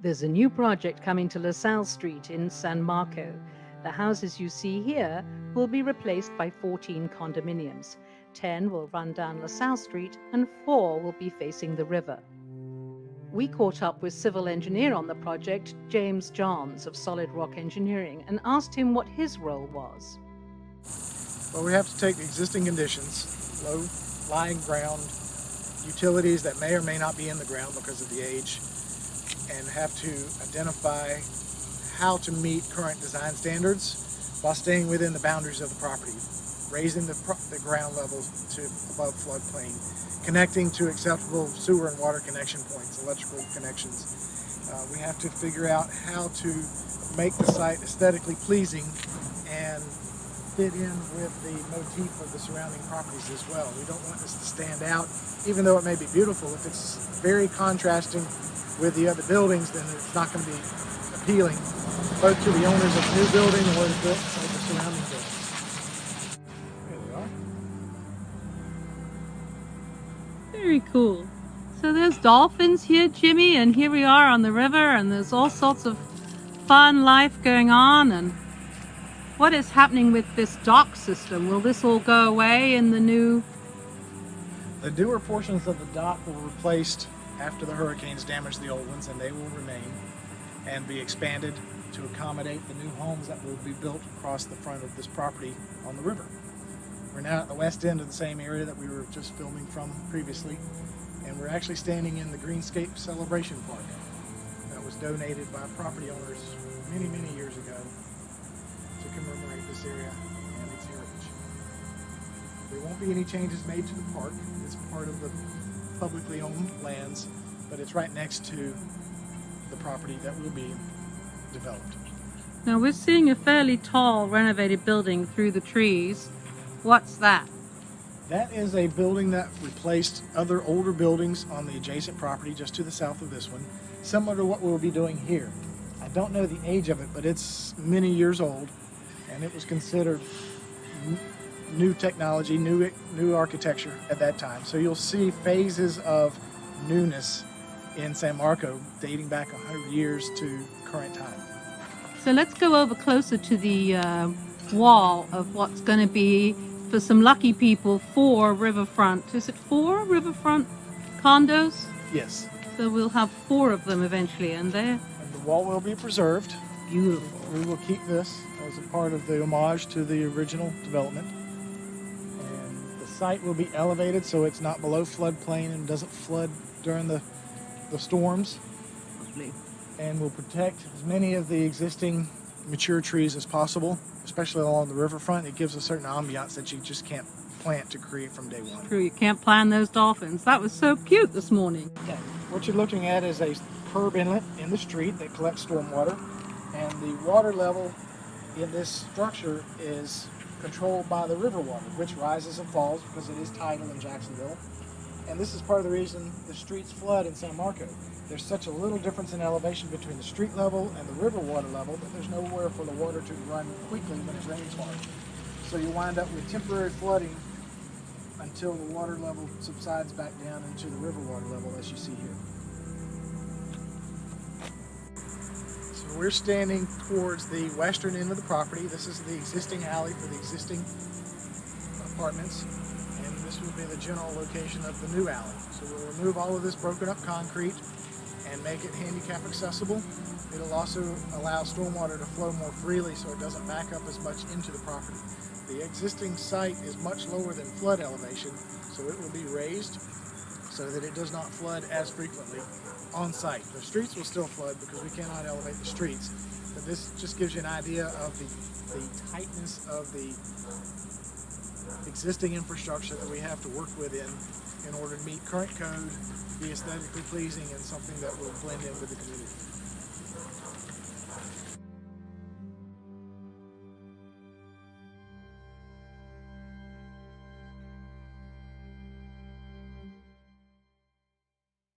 There's a new project coming to LaSalle Street in San Marco. The houses you see here will be replaced by 14 condominiums. 10 will run down LaSalle Street and 4 will be facing the river. We caught up with civil engineer on the project, James Johns of Solid Rock Engineering, and asked him what his role was. Well, we have to take the existing conditions, low-lying ground, utilities that may or may not be in the ground because of the age, and have to identify how to meet current design standards while staying within the boundaries of the property, raising the ground level to above floodplain, connecting to acceptable sewer and water connection points, electrical connections. We have to figure out how to make the site aesthetically pleasing and fit in with the motif of the surrounding properties as well. We don't want this to stand out, even though it may be beautiful. If it's very contrasting with the other buildings, then it's not going to be appealing, both to the owners of the new building or the surrounding buildings. There they are. Very cool. So there's dolphins here, Jimmy, and here we are on the river, and there's all sorts of fun life going on. And what is happening with this dock system? Will this all go away in the new? The newer portions of the dock were replaced after the hurricanes damaged the old ones, and they will remain and be expanded to accommodate the new homes that will be built across the front of this property on the river. We're now at the west end of the same area that we were just filming from previously, and we're actually standing in the Greenscape Celebration Park that was donated by property owners many, many years ago to commemorate this area and its heritage. There won't be any changes made to the park. It's part of the publicly owned lands, but it's right next to the property that will be developed. Now we're seeing a fairly tall renovated building through the trees. What's that? That is a building that replaced other older buildings on the adjacent property just to the south of this one, similar to what we'll be doing here. I don't know the age of it, but it's many years old, and it was considered new technology, new architecture at that time. So you'll see phases of newness in San Marco dating back 100 years to current time. So let's go over closer to the wall of what's going to be, for some lucky people, 4 riverfront. Is it 4 riverfront condos? Yes. So we'll have 4 of them eventually, and they're And the wall will be preserved. beautiful. We will keep this as a part of the homage to the original development. And the site will be elevated so it's not below floodplain and doesn't flood during the storms. Lovely. And will protect as many of the existing mature trees as possible, especially along the riverfront. It gives a certain ambiance that you just can't plant to create from day one. True, you can't plan those dolphins. That was so cute this morning. Okay. What you're looking at is a curb inlet in the street that collects stormwater, and the water level in this structure is controlled by the river water, which rises and falls because it is tidal in Jacksonville. And this is part of the reason the streets flood in San Marco. There's such a little difference in elevation between the street level and the river water level that there's nowhere for the water to run quickly when it rains hard. So you wind up with temporary flooding until the water level subsides back down into the river water level, as you see here. So we're standing towards the western end of the property. This is the existing alley for the existing apartments, and this will be the general location of the new alley. So we'll remove all of this broken up concrete and make it handicap accessible. It'll also allow stormwater to flow more freely so it doesn't back up as much into the property. The existing site is much lower than flood elevation, so it will be raised so that it does not flood as frequently on site. The streets will still flood because we cannot elevate the streets, but this just gives you an idea of the tightness of the existing infrastructure that we have to work within in order to meet current code, be aesthetically pleasing, and something that will blend in with the community.